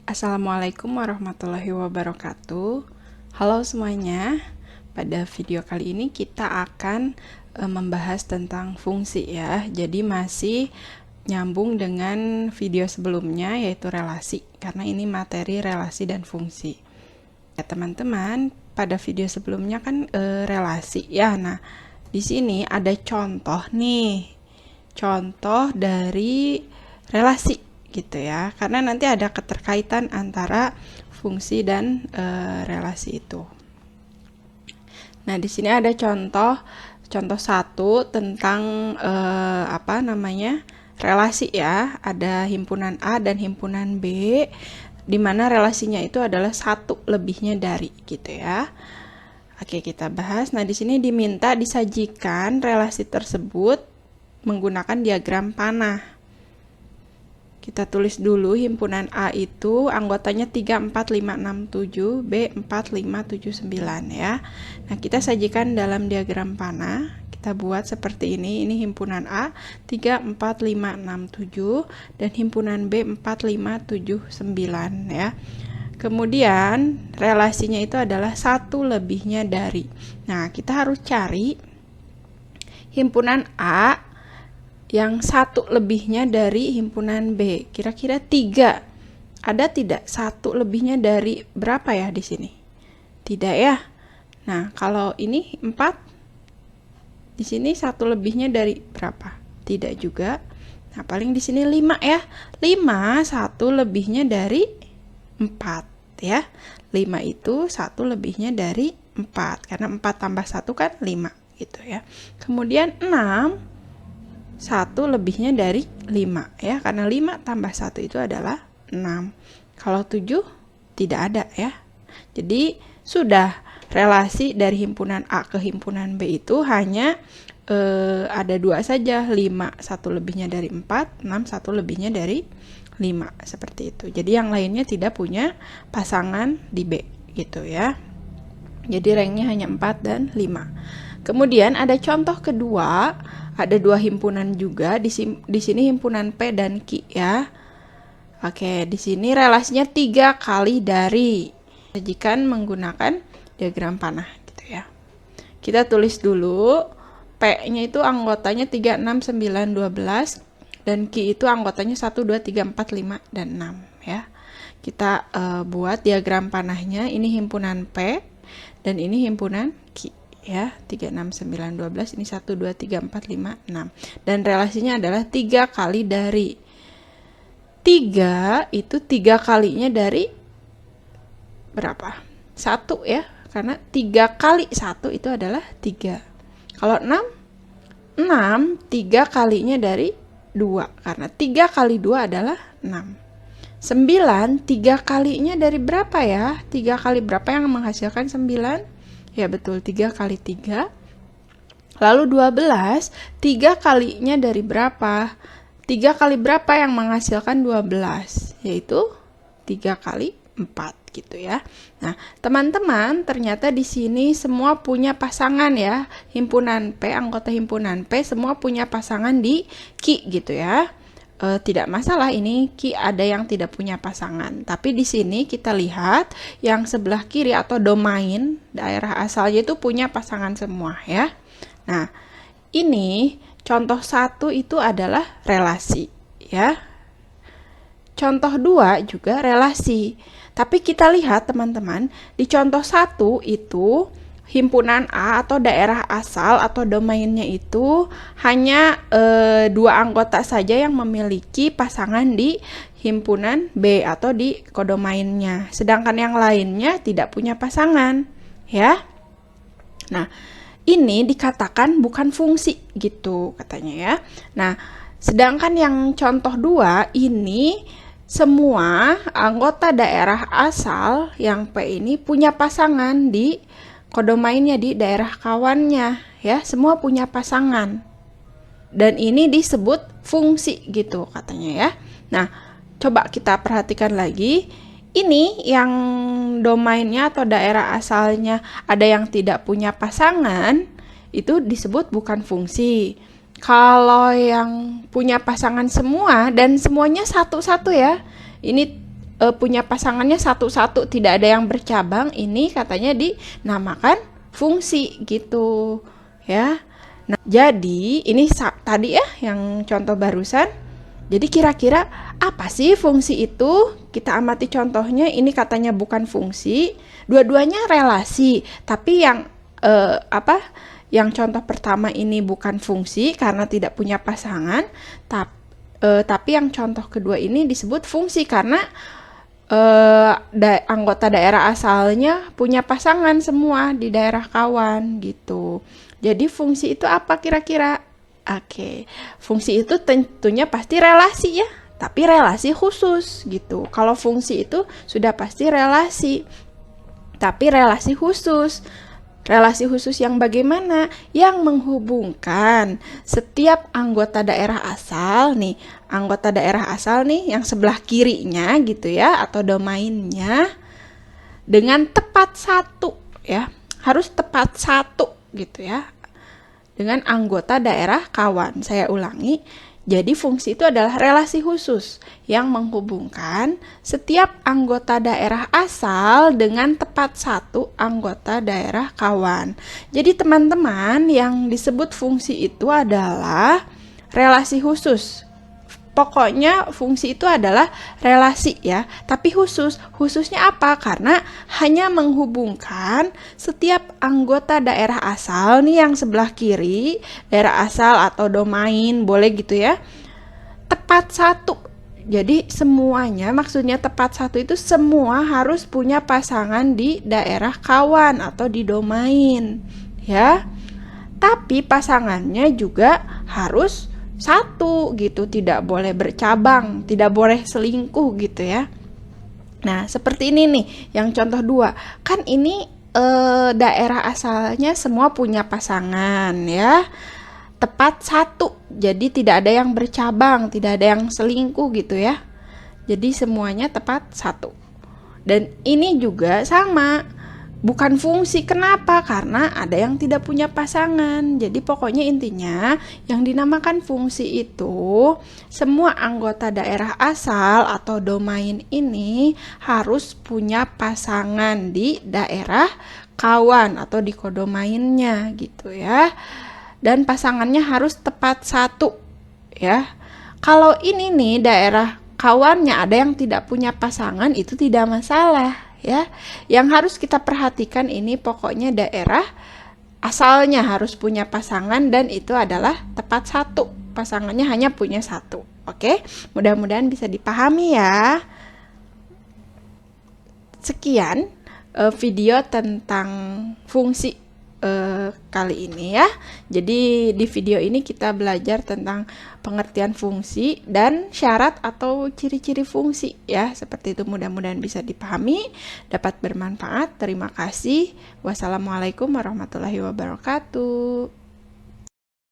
Assalamualaikum warahmatullahi wabarakatuh. Halo semuanya. Pada video kali ini kita akan membahas tentang fungsi ya. Jadi masih nyambung dengan video sebelumnya yaitu relasi, karena ini materi relasi dan fungsi. Ya teman-teman, pada video sebelumnya kan relasi ya. Nah, di sini ada contoh nih. Contoh dari relasi gitu ya, karena nanti ada keterkaitan antara fungsi dan relasi itu. Nah, di sini ada contoh satu tentang relasi ya. Ada himpunan A dan himpunan B, di mana relasinya itu adalah satu lebihnya dari gitu ya. Oke, kita bahas. Nah, di sini diminta disajikan relasi tersebut menggunakan diagram panah. Kita tulis dulu himpunan A itu anggotanya 3, 4, 5, 6, 7, B 4, 5, 7, 9 ya. Nah, kita sajikan dalam diagram panah. Kita buat seperti ini himpunan A 3, 4, 5, 6, 7 dan himpunan B 4, 5, 7, 9 ya. Kemudian relasinya itu adalah satu lebihnya dari. Nah, kita harus cari himpunan A yang satu lebihnya dari himpunan B. Kira-kira 3. Ada tidak satu lebihnya dari berapa ya di sini? Tidak ya. Nah, kalau ini 4, di sini satu lebihnya dari berapa? Tidak juga. Nah, paling di sini 5 ya. 5 satu lebihnya dari 4 ya. 5 itu satu lebihnya dari 4, karena 4 tambah 1 kan 5 gitu ya. Kemudian 6 satu lebihnya dari 5 ya, karena 5 tambah 1 itu adalah 6. Kalau 7 tidak ada ya. Jadi sudah relasi dari himpunan A ke himpunan B itu hanya ada 2 saja, 5 satu lebihnya dari 4, 6 satu lebihnya dari 5, seperti itu. Jadi yang lainnya tidak punya pasangan di B gitu ya. Jadi ranknya hanya 4 dan 5. Kemudian ada contoh kedua, ada 2 himpunan juga. Di sini himpunan P dan Q ya. Oke, di sini relasinya 3 kali dari. Sajikan menggunakan diagram panah gitu ya. Kita tulis dulu. P-nya itu anggotanya 3, 6, 9, 12 dan Q itu anggotanya 1, 2, 3, 4, 5 dan 6 ya. Kita buat diagram panahnya. Ini himpunan P dan ini himpunan Q ya. 3, 6, 9, 12 ini 1, 2, 3, 4, 5, 6 dan relasinya adalah 3 kali dari. 3 itu 3 kalinya dari berapa? 1 ya, karena 3 kali 1 itu adalah 3. Kalau 6 3 kalinya dari 2, karena 3 kali 2 adalah 6. 9 3 kalinya dari berapa ya? 3 kali berapa yang menghasilkan 9? Ya betul, 3 kali 3. Lalu 12, 3 kalinya dari berapa? 3 kali berapa yang menghasilkan 12? Yaitu 3 kali 4 gitu ya. Nah, teman-teman, ternyata di sini semua punya pasangan ya. Himpunan P, anggota himpunan P semua punya pasangan di Q gitu ya. Tidak masalah, ini Q ada yang tidak punya pasangan, tapi di sini kita lihat yang sebelah kiri atau domain daerah asalnya itu punya pasangan semua ya. Nah, ini contoh 1 itu adalah relasi ya. Contoh 2 juga relasi. Tapi kita lihat teman-teman, di contoh 1 itu himpunan A atau daerah asal atau domainnya itu hanya 2 anggota saja yang memiliki pasangan di himpunan B atau di kodomainnya. Sedangkan yang lainnya tidak punya pasangan, ya. Nah, ini dikatakan bukan fungsi gitu katanya ya. Nah, sedangkan yang contoh 2 ini semua anggota daerah asal yang P ini punya pasangan di kodomainnya, di daerah kawannya ya, semua punya pasangan dan ini disebut fungsi gitu katanya ya. Nah, coba kita perhatikan lagi, ini yang domainnya atau daerah asalnya ada yang tidak punya pasangan itu disebut bukan fungsi. Kalau yang punya pasangan semua dan semuanya satu-satu ya, ini punya pasangannya satu-satu, tidak ada yang bercabang, ini katanya dinamakan fungsi gitu ya. Nah, jadi ini tadi ya yang contoh barusan. Jadi kira-kira apa sih fungsi itu? Kita amati contohnya, ini katanya bukan fungsi, dua-duanya relasi, tapi yang yang contoh pertama ini bukan fungsi karena tidak punya pasangan, tapi yang contoh kedua ini disebut fungsi karena anggota daerah asalnya punya pasangan semua di daerah kawan gitu. Jadi fungsi itu apa kira-kira? Oke, fungsi itu tentunya pasti relasi ya, tapi relasi khusus gitu. Kalau fungsi itu sudah pasti relasi, tapi relasi khusus. Relasi khusus yang bagaimana? Yang menghubungkan setiap anggota daerah asal nih, anggota daerah asal nih yang sebelah kirinya gitu ya, atau domainnya dengan tepat satu ya, harus tepat satu gitu ya, dengan anggota daerah kawan. Saya ulangi, jadi fungsi itu adalah relasi khusus yang menghubungkan setiap anggota daerah asal dengan tepat satu anggota daerah kawan. Jadi teman-teman, yang disebut fungsi itu adalah relasi khusus. Pokoknya fungsi itu adalah relasi ya, tapi khususnya apa? Karena hanya menghubungkan setiap anggota daerah asal nih yang sebelah kiri, daerah asal atau domain, boleh gitu ya, tepat satu. Jadi semuanya, maksudnya tepat satu itu semua harus punya pasangan di daerah kawan atau di domain ya. Tapi pasangannya juga harus satu gitu, tidak boleh bercabang, tidak boleh selingkuh gitu ya. Nah, seperti ini nih yang contoh 2. Kan ini daerah asalnya semua punya pasangan ya. Tepat satu. Jadi tidak ada yang bercabang, tidak ada yang selingkuh gitu ya. Jadi semuanya tepat satu. Dan ini juga sama, bukan fungsi. Kenapa? Karena ada yang tidak punya pasangan. Jadi pokoknya intinya yang dinamakan fungsi itu semua anggota daerah asal atau domain ini harus punya pasangan di daerah kawan atau di kodomainnya gitu ya. Dan pasangannya harus tepat satu ya. Kalau ini nih daerah kawannya ada yang tidak punya pasangan, itu tidak masalah ya. Yang harus kita perhatikan ini pokoknya daerah asalnya harus punya pasangan dan itu adalah tepat satu. Pasangannya hanya punya satu. Oke, mudah-mudahan bisa dipahami ya. Sekian video tentang fungsi kali ini ya. Jadi di video ini kita belajar tentang pengertian fungsi dan syarat atau ciri-ciri fungsi ya. Seperti itu, mudah-mudahan bisa dipahami, dapat bermanfaat. Terima kasih. Wassalamualaikum warahmatullahi wabarakatuh.